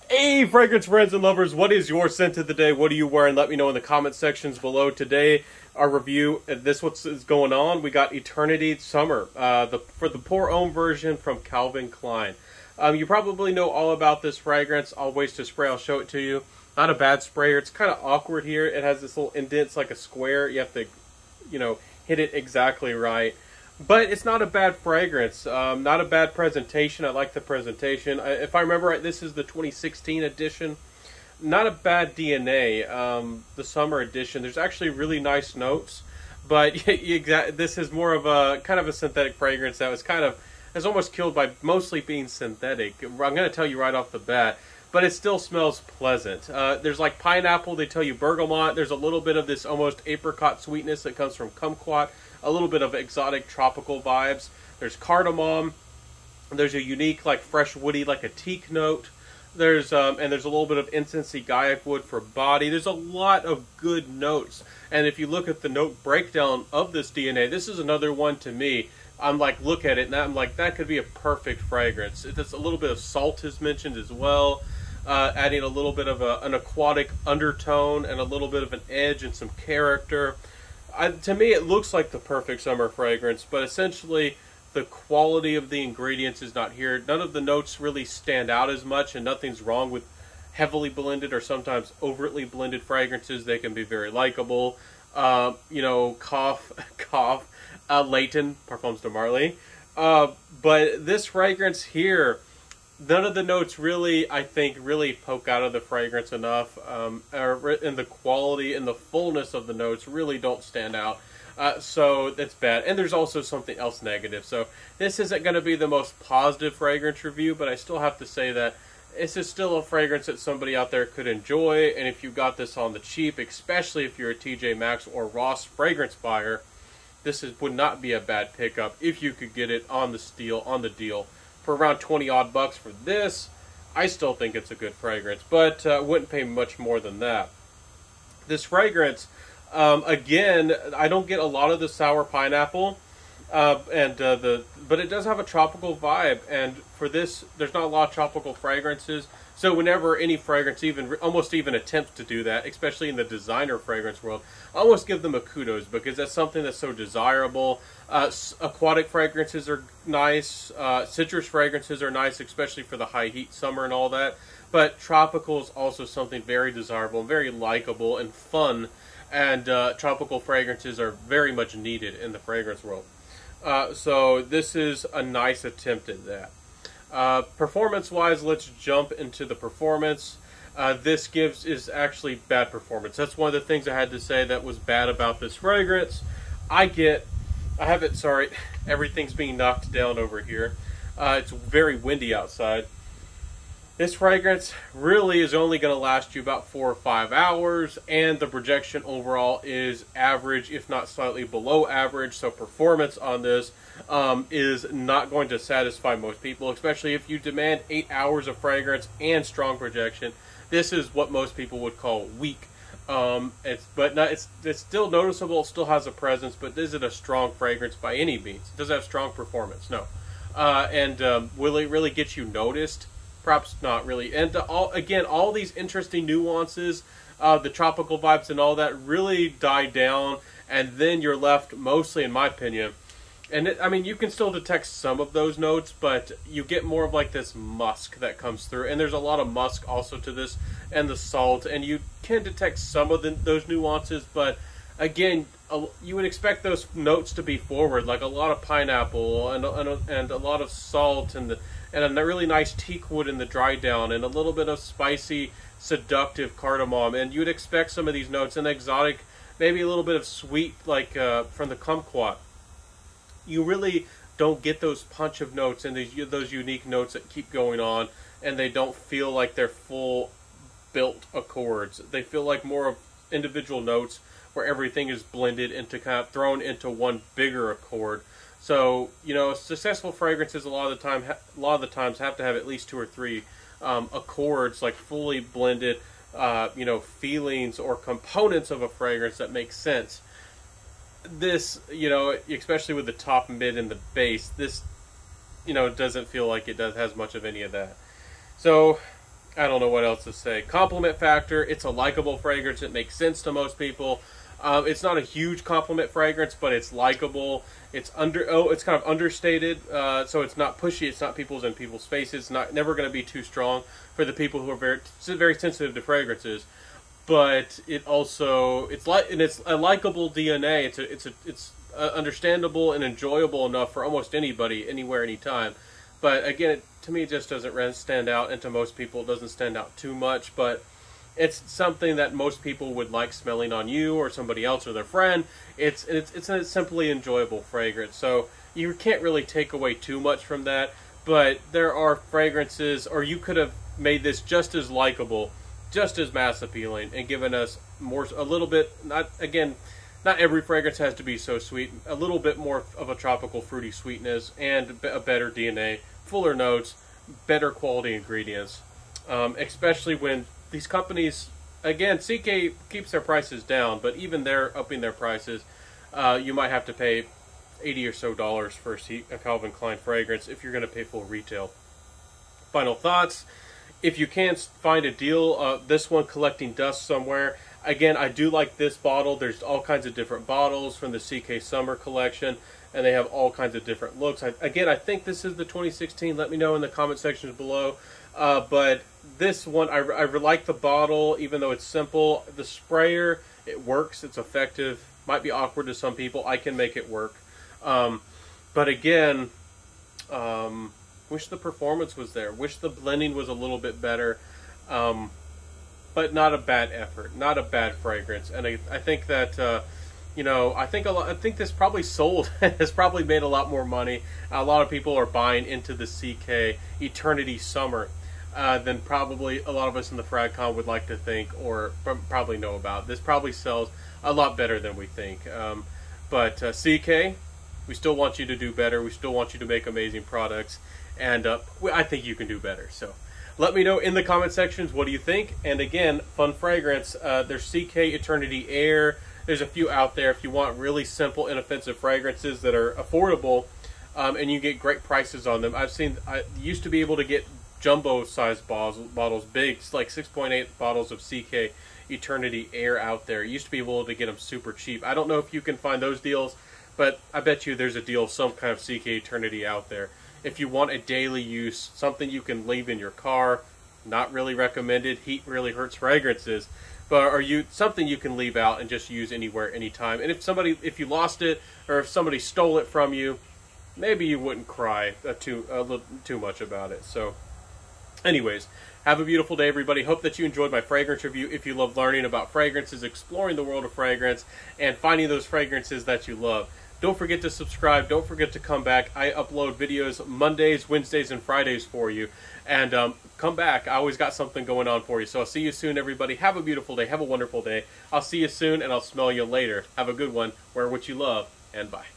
Hey, fragrance friends and lovers, what is your scent of the day? What are you wearing? Let me know in the comment sections below. Today, our review, this what's going on. We got Eternity Summer, for the pour homme version from Calvin Klein. You probably know all about this fragrance. I'll wait to spray, I'll show it to you. Not a bad sprayer. It's kind of awkward here. It has this little indent, like a square. You have to, hit it exactly right. But it's not a bad fragrance, not a bad presentation. I like the presentation. If I remember right, this is the 2016 edition. Not a bad DNA, the summer edition. There's actually really nice notes, but this is more of a kind of a synthetic fragrance that is almost killed by mostly being synthetic. I'm going to tell you right off the bat, but it still smells pleasant. There's like pineapple, they tell you bergamot. There's a little bit of this almost apricot sweetness that comes from kumquat. A little bit of exotic tropical vibes. There's cardamom. There's a unique, like fresh woody, like a teak note. There's a little bit of incensey gaiac wood for body. There's a lot of good notes. And if you look at the note breakdown of this DNA, this is another one to me. I'm like, look at it, and I'm like, that could be a perfect fragrance. It's a little bit of salt is mentioned as well, adding a little bit of an aquatic undertone and a little bit of an edge and some character. To me, it looks like the perfect summer fragrance, but essentially the quality of the ingredients is not here. None of the notes really stand out as much, and nothing's wrong with heavily blended or sometimes overtly blended fragrances. They can be very likable. Cough, Leighton, Parfums de Marly. But this fragrance here, none of the notes really, I think, really poke out of the fragrance enough, and the quality and the fullness of the notes really don't stand out. So that's bad. And there's also something else negative. So this isn't going to be the most positive fragrance review, but I still have to say that this is still a fragrance that somebody out there could enjoy. And if you got this on the cheap, especially if you're a TJ Maxx or Ross fragrance buyer, would not be a bad pickup if you could get it on the deal. For around 20 odd bucks for this, I still think it's a good fragrance, but wouldn't pay much more than that. This fragrance, again, I don't get a lot of the sour pineapple, but it does have a tropical vibe, and for this, there's not a lot of tropical fragrances. So whenever any fragrance almost even attempts to do that, especially in the designer fragrance world, I almost give them a kudos, because that's something that's so desirable. Aquatic fragrances are nice. Citrus fragrances are nice, especially for the high heat summer and all that. But tropical is also something very desirable and very likable and fun. And tropical fragrances are very much needed in the fragrance world. So this is a nice attempt at that. Performance-wise, let's jump into the performance. This is actually bad performance. That's one of the things I had to say that was bad about this fragrance. Everything's being knocked down over here. It's very windy outside. This fragrance really is only going to last you about 4 or 5 hours, and the projection overall is average, if not slightly below average. So performance on this is not going to satisfy most people, especially if you demand 8 hours of fragrance and strong projection. This is what most people would call weak. It's still noticeable. It still has a presence, but isn't a strong fragrance by any means. It doesn't have strong performance, no. Will it really get you noticed? Perhaps not really. And all these interesting nuances, the tropical vibes and all that really die down, and then you're left mostly, in my opinion. And you can still detect some of those notes, but you get more of like this musk that comes through. And there's a lot of musk also to this, and the salt. And you can detect some of those nuances, but again, you would expect those notes to be forward, like a lot of pineapple and a lot of salt and a really nice teak wood in the dry down, and a little bit of spicy, seductive cardamom. And you would expect some of these notes, and exotic, maybe a little bit of sweet, like from the kumquat. You really don't get those punch of notes and those unique notes that keep going on, and they don't feel like they're full built accords. They feel like more of individual notes where everything is blended into kind of thrown into one bigger accord. So, successful fragrances a lot of the times have to have at least 2 or 3 accords, like fully blended, feelings or components of a fragrance that make sense. This, especially with the top, mid, and the base, this, doesn't feel like it has much of any of that. So, I don't know what else to say. Compliment factor, it's a likable fragrance. It makes sense to most people. It's not a huge compliment fragrance, but it's likable. It's it's kind of understated, so it's not pushy. It's not in people's faces. It's never going to be too strong for the people who are very sensitive to fragrances. But it's a likable DNA. It's understandable and enjoyable enough for almost anybody, anywhere, anytime. But again, to me, it just doesn't stand out, and to most people, it doesn't stand out too much. But it's something that most people would like smelling on you or somebody else or their friend. It's a simply enjoyable fragrance. So you can't really take away too much from that. But there are fragrances, or you could have made this just as likable, just as mass appealing, and given us a little bit. Not every fragrance has to be so sweet. A little bit more of a tropical fruity sweetness and a better DNA, fuller notes, better quality ingredients. Especially when these companies, again, CK keeps their prices down, but even they're upping their prices. You might have to pay $80 or so for a Calvin Klein fragrance if you're going to pay full retail. Final thoughts. If you can't find a deal, this one, Collecting Dust somewhere. Again, I do like this bottle. There's all kinds of different bottles from the CK Summer collection, and they have all kinds of different looks. I think this is the 2016. Let me know in the comment sections below. But this one, I like the bottle, even though it's simple. The sprayer, it works. It's effective. Might be awkward to some people. I can make it work. But again, wish the performance was there. Wish the blending was a little bit better. But not a bad effort, not a bad fragrance, and I think that I think this probably sold, has probably made a lot more money. A lot of people are buying into the CK Eternity Summer than probably a lot of us in the FragCon would like to think or probably know about. This probably sells a lot better than we think. But CK, we still want you to do better. We still want you to make amazing products, and I think you can do better. So. Let me know in the comment sections, what do you think? And again, fun fragrance. There's CK Eternity Air. There's a few out there if you want really simple, inoffensive fragrances that are affordable, and you get great prices on them. I used to be able to get jumbo-sized bottles, big, like 6.8 bottles of CK Eternity Air out there. You used to be able to get them super cheap. I don't know if you can find those deals, but I bet you there's a deal, some kind of CK Eternity out there. If you want a daily use, something you can leave in your car, not really recommended. Heat really hurts fragrances, but something you can leave out and just use anywhere, anytime. And if you lost it or if somebody stole it from you, maybe you wouldn't cry too much about it. So, anyways, have a beautiful day, everybody. Hope that you enjoyed my fragrance review. If you love learning about fragrances, exploring the world of fragrance, and finding those fragrances that you love. Don't forget to subscribe. Don't forget to come back. I upload videos Mondays, Wednesdays, and Fridays for you. And come back. I always got something going on for you. So I'll see you soon, everybody. Have a beautiful day. Have a wonderful day. I'll see you soon, and I'll smell you later. Have a good one. Wear what you love, and bye.